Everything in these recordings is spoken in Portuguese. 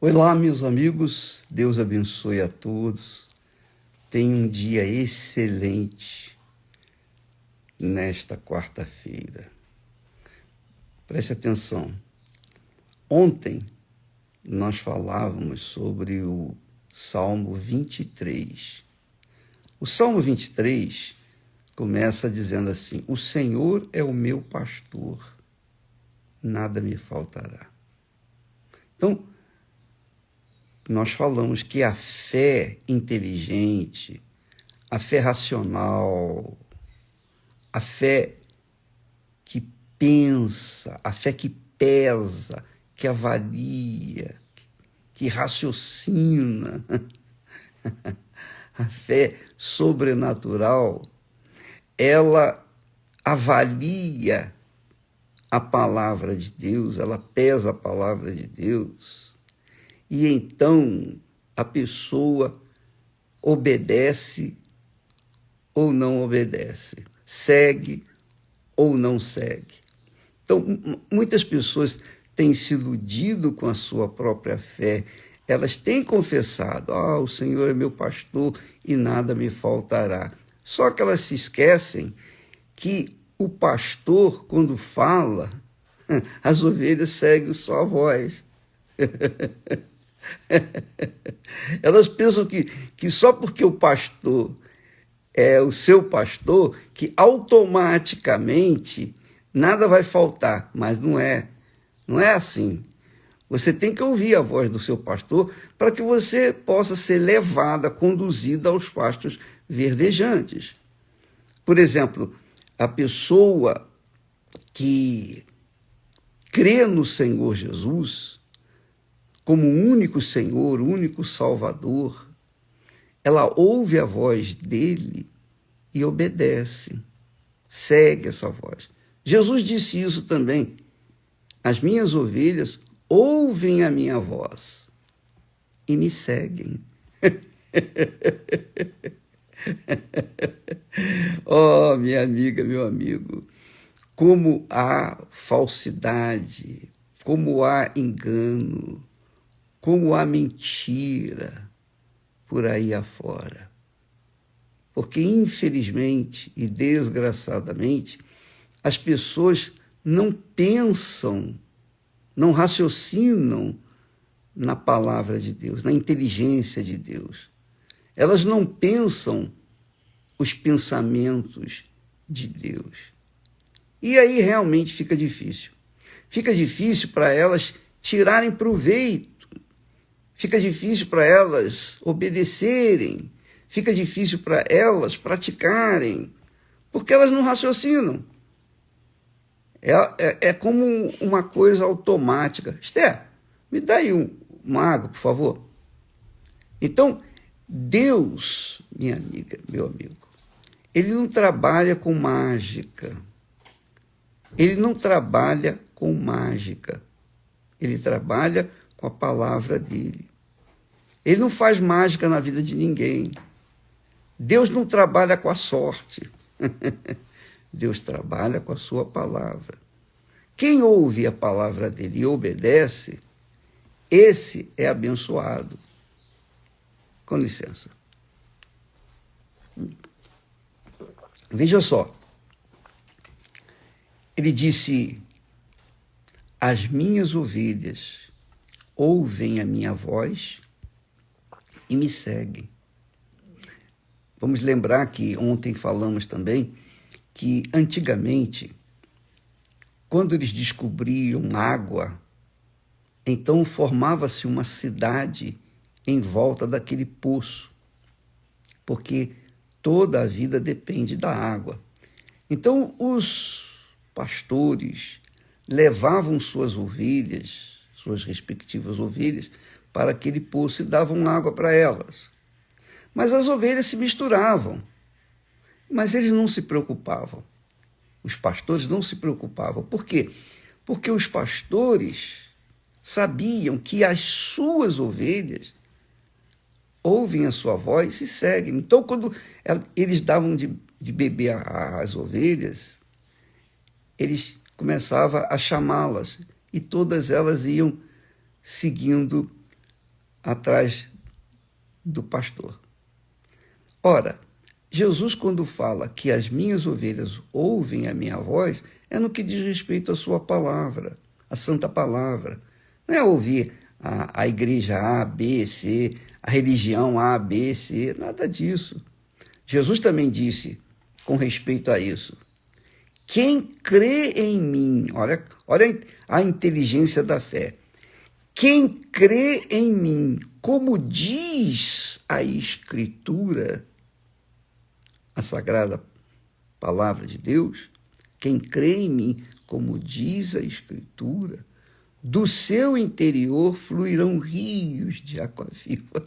Olá, meus amigos, Deus abençoe a todos. Tenha um dia excelente nesta quarta-feira. Preste atenção. Ontem nós falávamos sobre o Salmo 23. O Salmo 23 começa dizendo assim: o Senhor é o meu pastor, nada me faltará. Então, nós falamos que a fé inteligente, a fé racional, a fé que pensa, a fé que pesa, que avalia, que raciocina, a fé sobrenatural, ela avalia a palavra de Deus, ela pesa a palavra de Deus. E então a pessoa obedece ou não obedece, segue ou não segue. Então, muitas pessoas têm se iludido com a sua própria fé. Elas têm confessado: o Senhor é meu pastor e nada me faltará. Só que elas se esquecem que o pastor, quando fala, as ovelhas seguem só a voz. Elas pensam que só porque o pastor é o seu pastor, que automaticamente nada vai faltar, mas não é assim. Você tem que ouvir a voz do seu pastor para que você possa ser levada, conduzida aos pastos verdejantes. Por exemplo, a pessoa que crê no Senhor Jesus como o único Senhor, o único Salvador, ela ouve a voz dele e obedece, segue essa voz. Jesus disse isso também: as minhas ovelhas ouvem a minha voz e me seguem. Oh, minha amiga, meu amigo, como há falsidade, como há engano, como há mentira por aí afora. Porque, infelizmente e desgraçadamente, as pessoas não pensam, não raciocinam na palavra de Deus, na inteligência de Deus. Elas não pensam os pensamentos de Deus. E aí realmente fica difícil. Fica difícil para elas tirarem proveito. Fica difícil para elas obedecerem, fica difícil para elas praticarem, porque elas não raciocinam. É como uma coisa automática. Esther, me dá aí uma água, por favor. Então, Deus, minha amiga, meu amigo, ele não trabalha com mágica. Ele não trabalha com mágica. Ele trabalha com a palavra dele. Ele não faz mágica na vida de ninguém. Deus não trabalha com a sorte. Deus trabalha com a sua palavra. Quem ouve a palavra dele e obedece, esse é abençoado. Com licença. Veja só. Ele disse: as minhas ovelhas ouvem a minha voz e me seguem. Vamos lembrar que ontem falamos também que antigamente, quando eles descobriam água, então formava-se uma cidade em volta daquele poço, porque toda a vida depende da água. Então os pastores levavam suas ovelhas, suas respectivas ovelhas, para aquele poço e davam água para elas. Mas as ovelhas se misturavam. Mas eles não se preocupavam. Os pastores não se preocupavam. Por quê? Porque os pastores sabiam que as suas ovelhas ouvem a sua voz e seguem. Então, quando eles davam de beber às ovelhas, eles começavam a chamá-las e todas elas iam seguindo atrás do pastor. Ora, Jesus, quando fala que as minhas ovelhas ouvem a minha voz, é no que diz respeito à sua palavra, a santa palavra. Não é ouvir a igreja A, B, C, a religião A, B, C, nada disso. Jesus também disse com respeito a isso: quem crê em mim, olha a inteligência da fé, quem crê em mim, como diz a Escritura, a sagrada palavra de Deus, quem crê em mim, como diz a Escritura, do seu interior fluirão rios de água viva.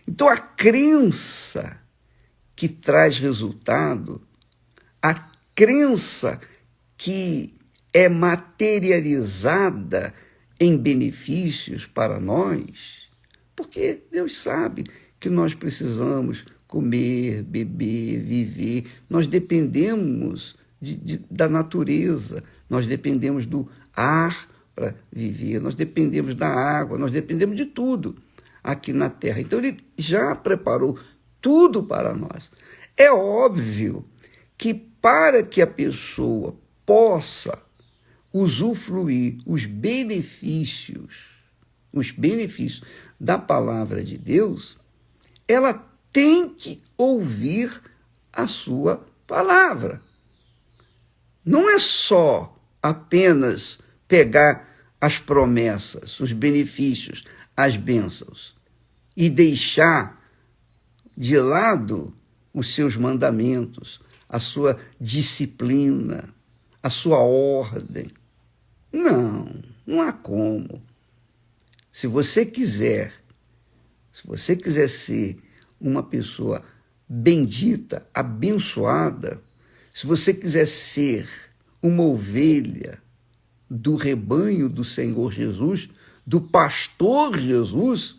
Então, a crença que traz resultado, a crença que é materializada em benefícios para nós, porque Deus sabe que nós precisamos comer, beber, viver, nós dependemos da natureza, nós dependemos do ar para viver, nós dependemos da água, nós dependemos de tudo aqui na Terra. Então, ele já preparou tudo para nós. É óbvio que para que a pessoa possa usufruir os benefícios da palavra de Deus, ela tem que ouvir a sua palavra. Não é só apenas pegar as promessas, os benefícios, as bênçãos e deixar de lado os seus mandamentos, a sua disciplina, a sua ordem. Não há como. Se você quiser ser uma pessoa bendita, abençoada, se você quiser ser uma ovelha do rebanho do Senhor Jesus, do pastor Jesus,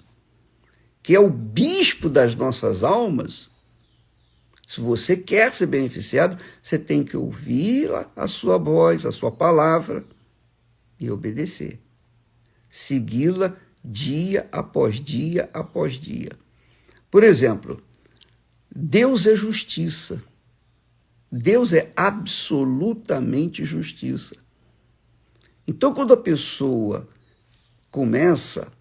que é o bispo das nossas almas, se você quer ser beneficiado, você tem que ouvir a sua voz, a sua palavra e obedecer. Segui-la dia após dia após dia. Por exemplo, Deus é justiça. Deus é absolutamente justiça. Então, quando a pessoa começa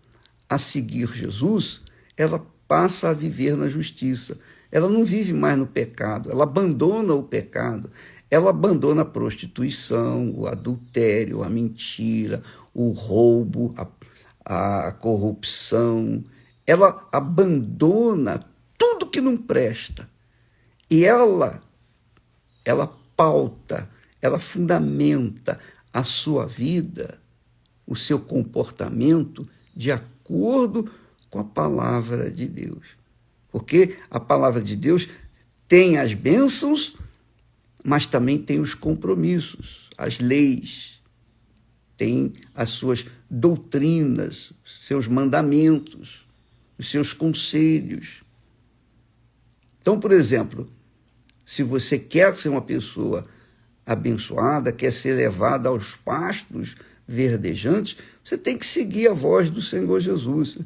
a seguir Jesus, ela passa a viver na justiça. Ela não vive mais no pecado, ela abandona o pecado, ela abandona a prostituição, o adultério, a mentira, o roubo, a corrupção. Ela abandona tudo que não presta. E ela pauta, ela fundamenta a sua vida, o seu comportamento de acordo com a palavra de Deus. Porque a palavra de Deus tem as bênçãos, mas também tem os compromissos, as leis, tem as suas doutrinas, seus mandamentos, os seus conselhos. Então, por exemplo, se você quer ser uma pessoa abençoada, quer ser levada aos pastos verdejantes, você tem que seguir a voz do Senhor Jesus.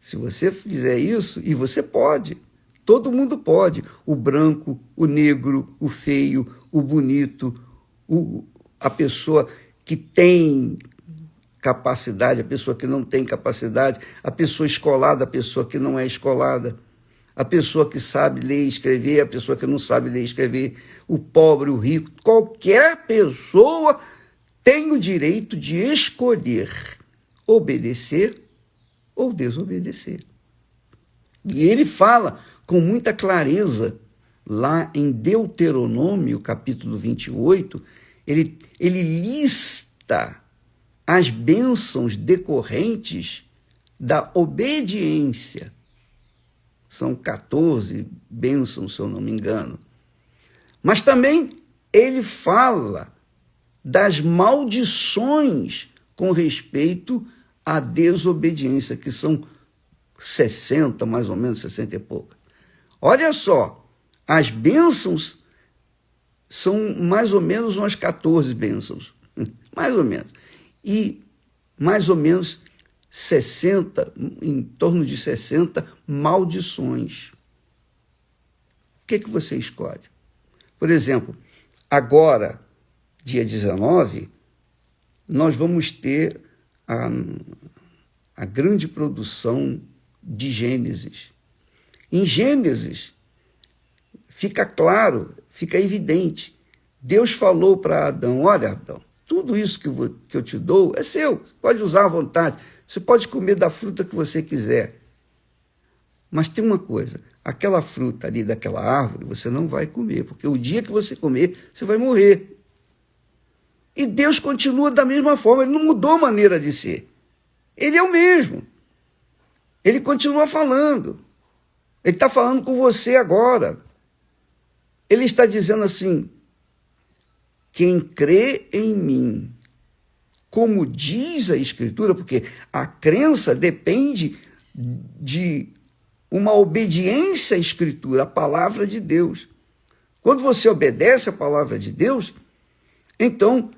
Se você fizer isso, e você pode, todo mundo pode, o branco, o negro, o feio, o bonito, a pessoa que tem capacidade, a pessoa que não tem capacidade, a pessoa escolada, a pessoa que não é escolada, a pessoa que sabe ler e escrever, a pessoa que não sabe ler e escrever, o pobre, o rico, qualquer pessoa tem o direito de escolher obedecer ou desobedecer. E ele fala com muita clareza, lá em Deuteronômio, capítulo 28, ele lista as bênçãos decorrentes da obediência. São 14 bênçãos, se eu não me engano. Mas também ele fala das maldições com respeito à desobediência, que são 60, mais ou menos, 60 e pouco. Olha só, as bênçãos são mais ou menos umas 14 bênçãos, mais ou menos. E mais ou menos em torno de 60 maldições. O que você escolhe? Por exemplo, agora, dia 19, nós vamos ter a grande produção de Gênesis. Em Gênesis, fica claro, fica evidente. Deus falou para Adão, olha, Adão, tudo isso que eu te dou é seu, você pode usar à vontade, você pode comer da fruta que você quiser. Mas tem uma coisa, aquela fruta ali daquela árvore você não vai comer, porque o dia que você comer, você vai morrer. E Deus continua da mesma forma, ele não mudou a maneira de ser. Ele é o mesmo. Ele continua falando. Ele está falando com você agora. Ele está dizendo assim, quem crê em mim, como diz a Escritura, porque a crença depende de uma obediência à Escritura, à palavra de Deus. Quando você obedece à palavra de Deus, então,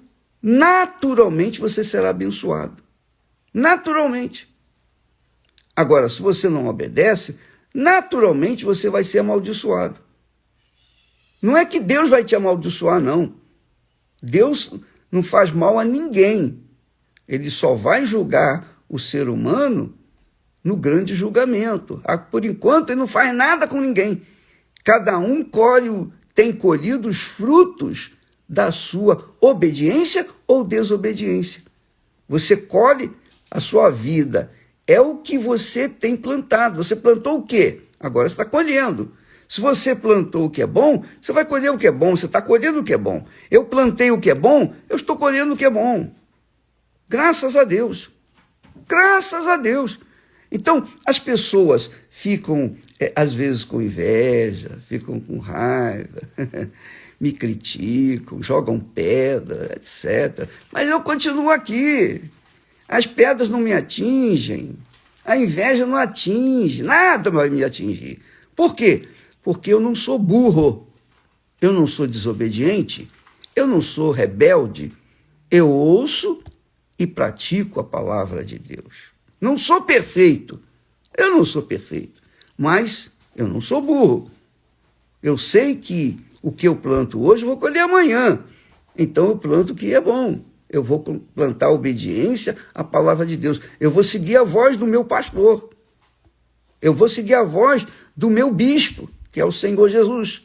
naturalmente você será abençoado. Naturalmente. Agora, se você não obedece, naturalmente você vai ser amaldiçoado. Não é que Deus vai te amaldiçoar, não. Deus não faz mal a ninguém. Ele só vai julgar o ser humano no grande julgamento. Por enquanto, ele não faz nada com ninguém. Cada um tem colhido os frutos da sua obediência ou desobediência. Você colhe a sua vida. É o que você tem plantado. Você plantou o quê? Agora você está colhendo. Se você plantou o que é bom, você vai colher o que é bom. Você está colhendo o que é bom. Eu plantei o que é bom, eu estou colhendo o que é bom. Graças a Deus. Graças a Deus. Então, as pessoas ficam, às vezes, com inveja, ficam com raiva, me criticam, jogam pedra, etc. Mas eu continuo aqui. As pedras não me atingem, a inveja não atinge, nada vai me atingir. Por quê? Porque eu não sou burro, eu não sou desobediente, eu não sou rebelde, eu ouço e pratico a palavra de Deus. Não sou perfeito, eu não sou perfeito, mas eu não sou burro. Eu sei que o que eu planto hoje eu vou colher amanhã, então eu planto o que é bom. Eu vou plantar obediência à palavra de Deus. Eu vou seguir a voz do meu pastor. Eu vou seguir a voz do meu bispo, que é o Senhor Jesus.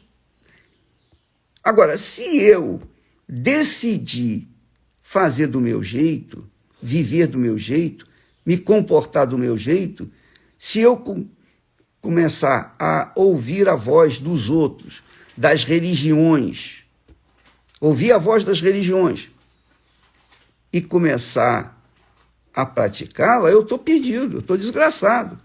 Agora, se eu decidir fazer do meu jeito, viver do meu jeito, me comportar do meu jeito, se eu começar a ouvir a voz dos outros, das religiões, ouvir a voz das religiões, e começar a praticá-la, eu estou perdido, eu estou desgraçado.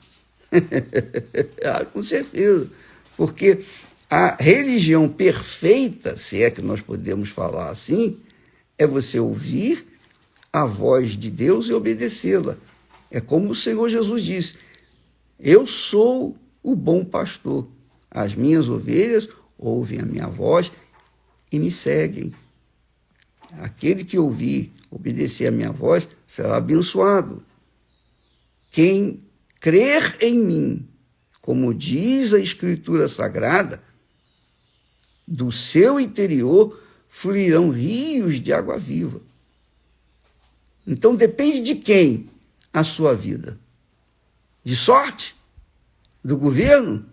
Com certeza. Porque a religião perfeita, se é que nós podemos falar assim, é você ouvir a voz de Deus e obedecê-la. É como o Senhor Jesus disse, eu sou o bom pastor. As minhas ovelhas ouvem a minha voz e me seguem. Aquele que ouvir, obedecer a minha voz, será abençoado. Quem crer em mim, como diz a Escritura Sagrada, do seu interior fluirão rios de água viva. Então depende de quem a sua vida? De sorte? Do governo?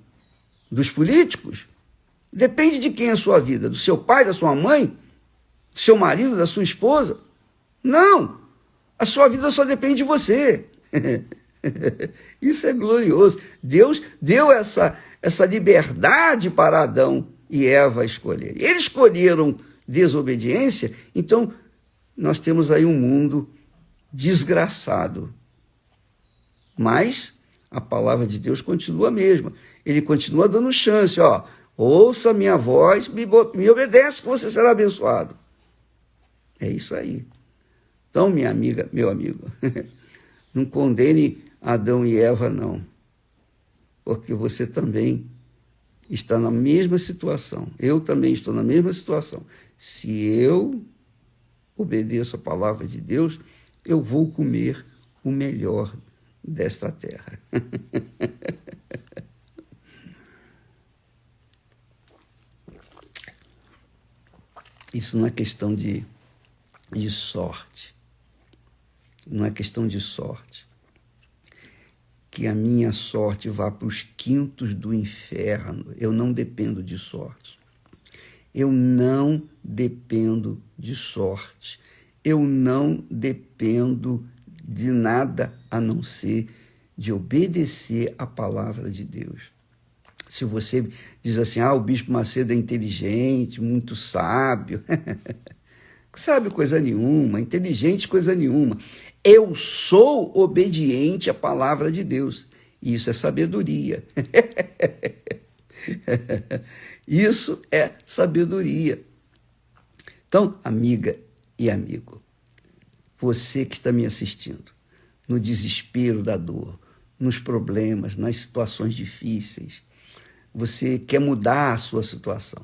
Dos políticos? Depende de quem a sua vida? Do seu pai, da sua mãe? Do seu marido, da sua esposa? Não! A sua vida só depende de você. Isso é glorioso. Deus deu essa liberdade para Adão e Eva escolherem. Eles escolheram desobediência, então nós temos aí um mundo desgraçado. Mas a palavra de Deus continua a mesma. Ele continua dando chance, ó. Ouça a minha voz, me obedece, que você será abençoado. É isso aí. Então, minha amiga, meu amigo, não condene Adão e Eva, não. Porque você também está na mesma situação. Eu também estou na mesma situação. Se eu obedeço a palavra de Deus, eu vou comer o melhor desta terra. Isso não é questão de sorte. Não é questão de sorte. Que a minha sorte vá para os quintos do inferno. Eu não dependo de sorte. Eu não dependo de sorte. Eu não dependo de nada a não ser de obedecer a palavra de Deus. Se você diz assim, o Bispo Macedo é inteligente, muito sábio, sabe coisa nenhuma, inteligente coisa nenhuma. Eu sou obediente à palavra de Deus. Isso é sabedoria. Isso é sabedoria. Então, amiga e amigo, você que está me assistindo, no desespero da dor, nos problemas, nas situações difíceis, você quer mudar a sua situação.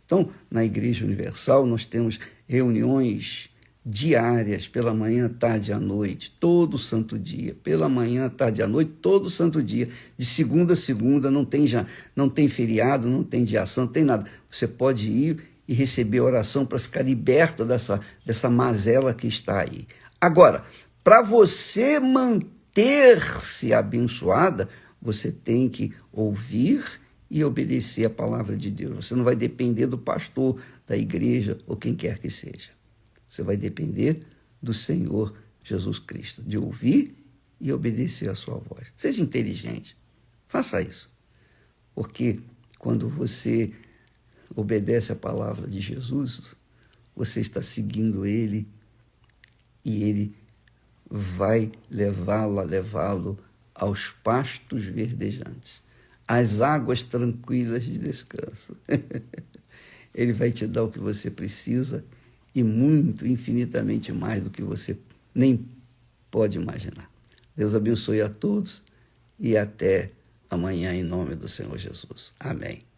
Então, na Igreja Universal, nós temos reuniões diárias, pela manhã, tarde e à noite, todo santo dia, pela manhã, tarde e à noite, todo santo dia, de segunda a segunda, não tem feriado, não tem dia ação, não tem nada. Você pode ir e receber oração para ficar liberto dessa mazela que está aí. Agora, para você manter-se abençoada, você tem que ouvir e obedecer a palavra de Deus. Você não vai depender do pastor, da igreja ou quem quer que seja. Você vai depender do Senhor Jesus Cristo, de ouvir e obedecer a sua voz. Seja inteligente, faça isso. Porque quando você obedece a palavra de Jesus, você está seguindo e ele vai levá-lo aos pastos verdejantes, às águas tranquilas de descanso. Ele vai te dar o que você precisa e muito, infinitamente mais do que você nem pode imaginar. Deus abençoe a todos e até amanhã, em nome do Senhor Jesus. Amém.